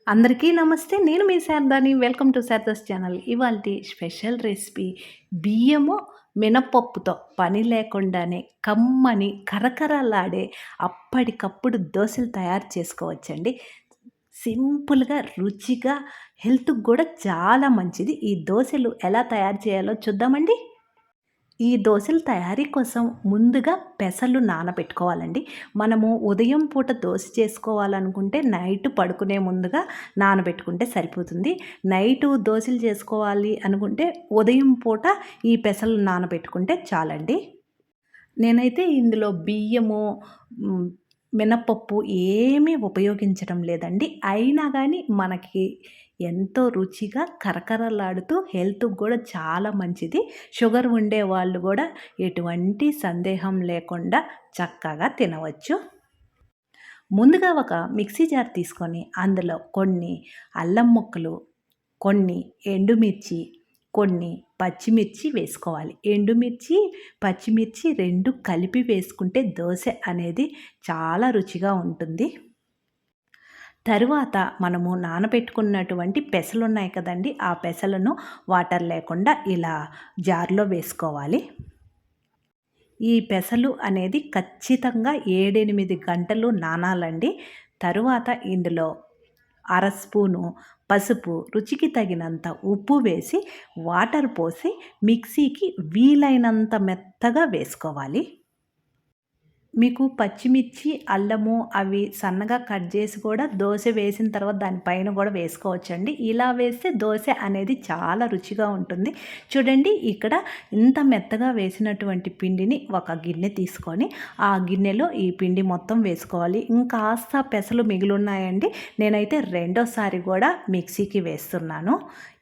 అందరికీ నమస్తే. నేను మీ శారదాని. Welcome to Sharada's channel. ఇవాల్టి స్పెషల్ రెసిపీ బియ్యము, మినపప్పుతో పని లేకుండానే కమ్మని కరకరలాడే అప్పటికప్పుడు దోసలు తయారు చేసుకోవచ్చండి. సింపుల్‌గా, రుచిగా, హెల్త్‌కి గూడా చాలా మంచిది. ఈ దోసలు ఎలా తయారు చేయాలో చూద్దామండి. ఈ దోసల తయారీ కోసం ముందుగా పెసలు నానబెట్టుకోవాలండి. మనము ఉదయం పూట దోస చేసుకోవాలనుకుంటే నైట్ పడుకునే ముందుగా నానబెట్టుకుంటే సరిపోతుంది. నైటు దోసలు చేసుకోవాలి అనుకుంటే ఉదయం పూట ఈ పెసలు నానబెట్టుకుంటే చాలండి. నేనైతే ఇందులో బియ్యము, హ్మ్, మినపప్పు ఏమీ ఉపయోగించడం లేదండి. అయినా గానీ మనకి ఎంతో రుచిగా కరకరలాడుతూ హెల్త్‌కి గూడా చాలా మంచిది. షుగర్ ఉండేవాళ్ళు గూడా ఎటువంటి సందేహం లేకుండా చక్కగా తినవచ్చు. ముందుగా ఒక మిక్సీ జార్ తీసుకొని అందులో కొన్ని అల్లం ముక్కలు, కొన్ని ఎండుమిర్చి, కొన్ని పచ్చిమిర్చి వేసుకోవాలి. ఎండుమిర్చి, పచ్చిమిర్చి 2 కలిపి వేసుకుంటే దోస అనేది చాలా రుచిగా ఉంటుంది. తరువాత మనము నానబెట్టుకున్నటువంటి పెసలున్నాయి కదండీ! ఆ పెసలను వాటర్ లేకుండా ఇలా జార్‌లో వేసుకోవాలి. ఈ పెసలు అనేది ఖచ్చితంగా 7, 8 గంటలు నానాలండి. తరువాత ఇందులో అర స్పూను పసుపు, రుచికి తగినంత ఉప్పు వేసి, వాటర్ పోసి మిక్సీకి వీలైనంత మెత్తగా వేసుకోవాలి. మీకు పచ్చిమిర్చి, అల్లము అవి సన్నగా కట్ చేసి కూడా దోస వేసిన తర్వాత దాని పైన కూడా వేసుకోవచ్చండి. ఇలా వేస్తే దోస అనేది చాలా రుచిగా ఉంటుంది. చూడండి ఇక్కడ ఇంత మెత్తగా వేసినటువంటి పిండిని ఒక గిన్నె తీసుకొని, ఆ గిన్నెలో ఈ పిండి మొత్తం వేసుకోవాలి. ఇంకాస్త పెసలు మిగిలున్నాయండి. నేనైతే రెండోసారి కూడా మిక్సీకి వేస్తున్నాను.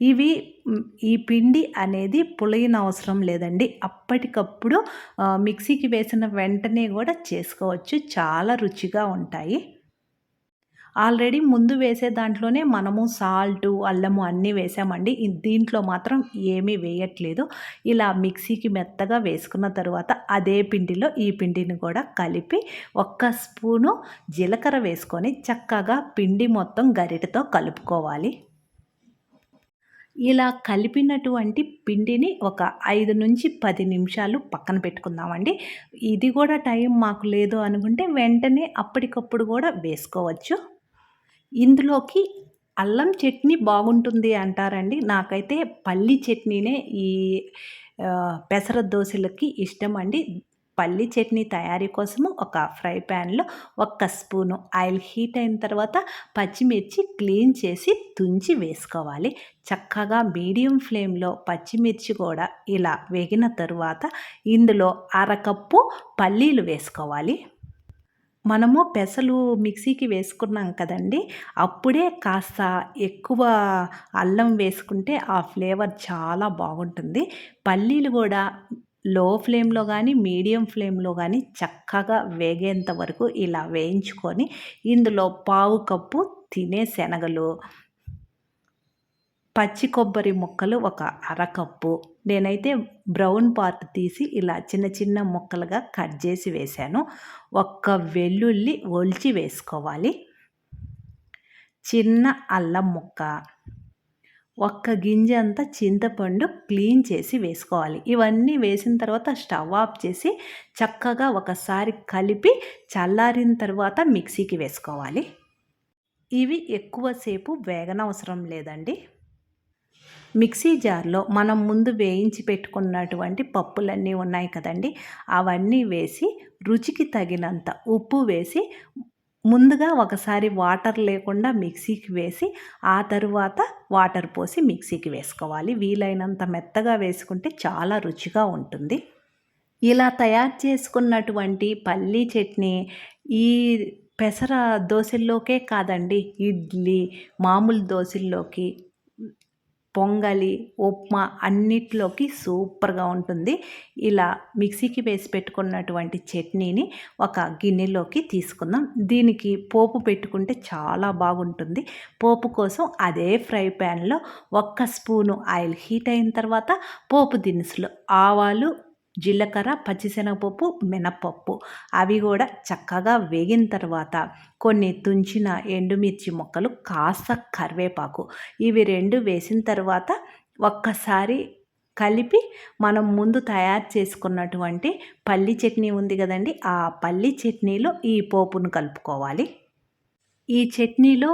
ఇవి ఈ పిండి అనేది పులియనవసరం లేదండి. అప్పటికప్పుడు మిక్సీకి వేసిన వెంటనే కూడా చేసుకోవచ్చు. చాలా రుచిగా ఉంటాయి. ఆల్రెడీ ముందు వేసే దాంట్లోనే మనము సాల్టు, అల్లము అన్నీ వేసామండి. దీంట్లో మాత్రం ఏమీ వేయట్లేదు. ఇలా మిక్సీకి మెత్తగా వేసుకున్న తరువాత అదే పిండిలో ఈ పిండిని కూడా కలిపి ఒక్క స్పూను జీలకర్ర వేసుకొని చక్కగా పిండి మొత్తం గరిటెతో కలుపుకోవాలి. ఇలా కలిపినటువంటి పిండిని ఒక 5-10 నిమిషాలు పక్కన పెట్టుకుందామండి. ఇది కూడా టైం మాకు లేదు అనుకుంటే వెంటనే అప్పటికప్పుడు కూడా వేసుకోవచ్చు. ఇందులోకి అల్లం చట్నీ బాగుంటుంది అంటారండి. నాకైతే పల్లి చట్నీనే ఈ పెసర దోసలకి ఇష్టమండి. పల్లి చట్నీ తయారీ కోసము ఒక ఫ్రై ప్యాన్‌లో ఒక్క స్పూను ఆయిల్ హీట్ అయిన తర్వాత పచ్చిమిర్చి క్లీన్ చేసి తుంచి వేసుకోవాలి. చక్కగా మీడియం ఫ్లేమ్‌లో పచ్చిమిర్చి కూడా ఇలా వేగిన తరువాత ఇందులో అరకప్పు పల్లీలు వేసుకోవాలి. మనము పెసలు మిక్సీకి వేసుకున్నాం కదండీ! అప్పుడే కాస్త ఎక్కువ అల్లం వేసుకుంటే ఆ ఫ్లేవర్ చాలా బాగుంటుంది. పల్లీలు గూడా లో ఫ్లేమ్‌లో గానీ, మీడియం ఫ్లేమ్‌లో గానీ చక్కగా వేగేంత వరకు ఇలా వేయించుకొని, ఇందులో పావు కప్పు తినే శనగలు, పచ్చి కొబ్బరి ముక్కలు ఒక అరకప్పు. నేనైతే బ్రౌన్ పార్ట్ తీసి ఇలా చిన్న చిన్న ముక్కలుగా కట్ చేసి వేశాను. ఒక్క వెల్లుల్లి ఒలిచి వేసుకోవాలి. చిన్న అల్లం ముక్క, ఒక్క గింజంత చింతపండు క్లీన్ చేసి వేసుకోవాలి. ఇవన్నీ వేసిన తర్వాత స్టవ్ ఆఫ్ చేసి చక్కగా ఒకసారి కలిపి చల్లారిన తర్వాత మిక్సీకి వేసుకోవాలి. ఇవి ఎక్కువ సేపు వేగనవసరం లేదండి. మిక్సీ జార్‌లో మనం ముందు వేయించి పెట్టుకున్నటువంటి పప్పులన్నీ ఉన్నాయి కదండీ! అవన్నీ వేసి, రుచికి తగినంత ఉప్పు వేసి, ముందుగా ఒకసారి వాటర్ లేకుండా మిక్సీకి వేసి, ఆ తరువాత వాటర్ పోసి మిక్సీకి వేసుకోవాలి. వీలైనంత మెత్తగా వేసుకుంటే చాలా రుచిగా ఉంటుంది. ఇలా తయారు చేసుకున్నటువంటి పల్లీ చట్నీ ఈ పెసర దోసల్లోకే కాదండి, ఇడ్లీ, మామూలు దోసల్లోకి, పొంగలి, ఉప్మా అన్నిట్లోకి సూపర్‌గా ఉంటుంది. ఇలా మిక్సీకి వేసి పెట్టుకున్నటువంటి చట్నీని ఒక గిన్నెలోకి తీసుకుందాం. దీనికి పోపు పెట్టుకుంటే చాలా బాగుంటుంది. పోపు కోసం అదే ఫ్రై ప్యాన్‌లో ఒక్క స్పూను ఆయిల్ హీట్ అయిన తర్వాత పోపు దినుసులు, ఆవాలు, జీలకర్ర, పచ్చిశనగపప్పు, మినపప్పు అవి కూడా చక్కగా వేగిన తర్వాత కొన్ని తుంచిన ఎండుమిర్చి ముక్కలు, కాస్త కరివేపాకు ఇవి 2 వేసిన తర్వాత ఒక్కసారి కలిపి మనం ముందు తయారు చేసుకున్నటువంటి పల్లి చట్నీ ఉంది కదండి, ఆ పల్లి చట్నీలో ఈ పోపును కలుపుకోవాలి. ఈ చట్నీలో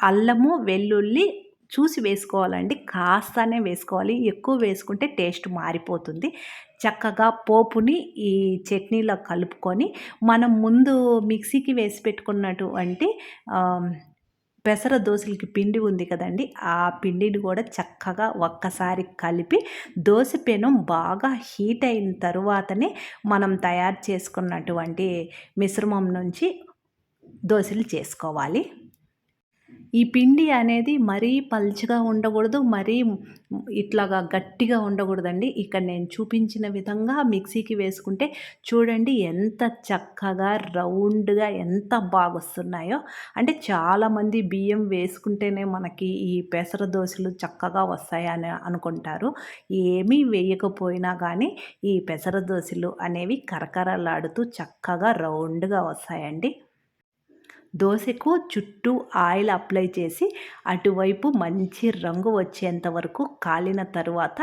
అల్లము, వెల్లుల్లి చూసి వేసుకోవాలండి. కాస్తనే వేసుకోవాలి. ఎక్కువ వేసుకుంటే టేస్ట్ మారిపోతుంది. చక్కగా పోపుని ఈ చట్నీలో కలుపుకొని మనం ముందు మిక్సీకి వేసి పెట్టుకున్నటువంటి పెసర దోసలకి పిండి ఉంది కదండి, ఆ పిండిని కూడా చక్కగా ఒక్కసారి కలిపి దోస పెనం బాగా హీట్ అయిన తరువాతనే మనం తయారు చేసుకున్నటువంటి మిశ్రమం నుంచి దోసలు చేసుకోవాలి. ఈ పిండి అనేది మరీ పల్చగా ఉండకూడదు, మరీ ఇట్లాగా గట్టిగా ఉండకూడదండి. ఇక్కడ నేను చూపించిన విధంగా మిక్సీకి వేసుకుంటే చూడండి ఎంత చక్కగా రౌండ్గా ఎంత బాగొస్తున్నాయో. అంటే చాలామంది బియ్యం వేసుకుంటేనే మనకి ఈ పెసర దోసలు చక్కగా వస్తాయని అనుకుంటారు. ఏమీ వేయకపోయినా కానీ ఈ పెసర దోసలు అనేవి కరకరలాడుతూ చక్కగా రౌండ్గా వస్తాయండి. దోసకు చుట్టూ ఆయిల్ అప్లై చేసి అటువైపు మంచి రంగు వచ్చేంత వరకు కాలిన తరువాత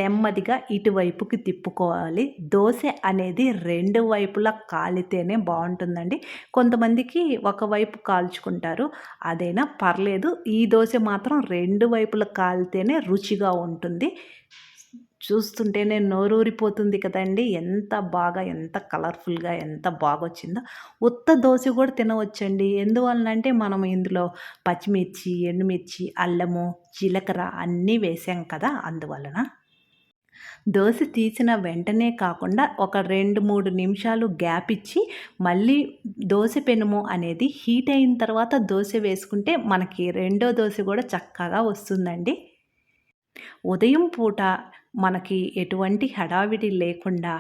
నెమ్మదిగా ఇటువైపుకి తిప్పుకోవాలి. దోస అనేది 2 వైపులా కాలితేనే బాగుంటుందండి. కొంతమందికి ఒకవైపు కాల్చుకుంటారు, అదైనా పర్లేదు. ఈ దోస మాత్రం 2 వైపులా కాలితేనే రుచిగా ఉంటుంది. చూస్తుంటేనే నోరూరిపోతుంది కదండి. ఎంత బాగా, ఎంత కలర్ఫుల్గా, ఎంత బాగొచ్చిందో. ఉత్త దోస కూడా తినవచ్చండి. ఎందువలనంటే మనం ఇందులో పచ్చిమిర్చి, ఎండుమిర్చి, అల్లము, జీలకర్ర అన్నీ వేసాం కదా, అందువలన. దోస తీసిన వెంటనే కాకుండా ఒక 2, 3 నిమిషాలు గ్యాప్ ఇచ్చి మళ్ళీ దోస పెనుము అనేది హీట్ అయిన తర్వాత దోస వేసుకుంటే మనకి రెండో దోస కూడా చక్కగా వస్తుందండి. ఉదయం పూట మనకి ఎటువంటి హడావిడి లేకుండా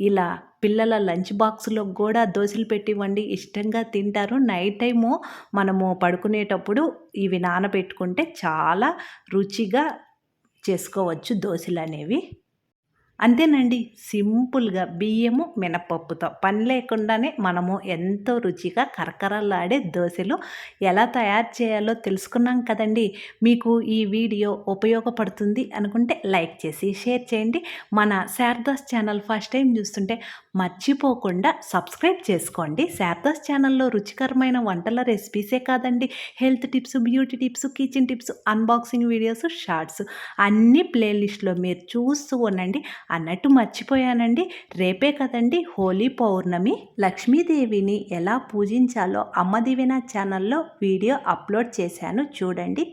ఇలా పిల్లల లంచ్ బాక్స్లో కూడా దోసలు పెట్టివ్వండి, ఇష్టంగా తింటారు. నైట్ టైము మనము పడుకునేటప్పుడు ఇవి నానబెట్టుకుంటే చాలా రుచిగా చేసుకోవచ్చు దోసలు అనేవి. అంతేనండి. సింపుల్‌గా బియ్యము, మినపప్పుతో పని లేకుండానే మనము ఎంతో రుచిగా కరకరలాడే దోసెలు ఎలా తయారు చేయాలో తెలుసుకున్నాం కదండీ. మీకు ఈ వీడియో ఉపయోగపడుతుంది అనుకుంటే లైక్ చేసి, షేర్ చేయండి. మన శారదాస్ ఛానల్ ఫస్ట్ టైం చూస్తుంటే మర్చిపోకుండా సబ్స్క్రైబ్ చేసుకోండి. శారదాస్ ఛానల్‌లో రుచికరమైన వంటల రెసిపీసే కాదండి, health tips, beauty tips, kitchen tips, unboxing videos, shorts అన్నీ ప్లేలిస్ట్‌లో మీరు చూస్తూ ఉండండి. అన్నట్టు మర్చిపోయానండి, రేపే కదండి హోలీ పౌర్ణమి. లక్ష్మీదేవిని ఎలా పూజించాలో అమ్మ దీవెన ఛానల్లో వీడియో అప్లోడ్ చేశాను, చూడండి.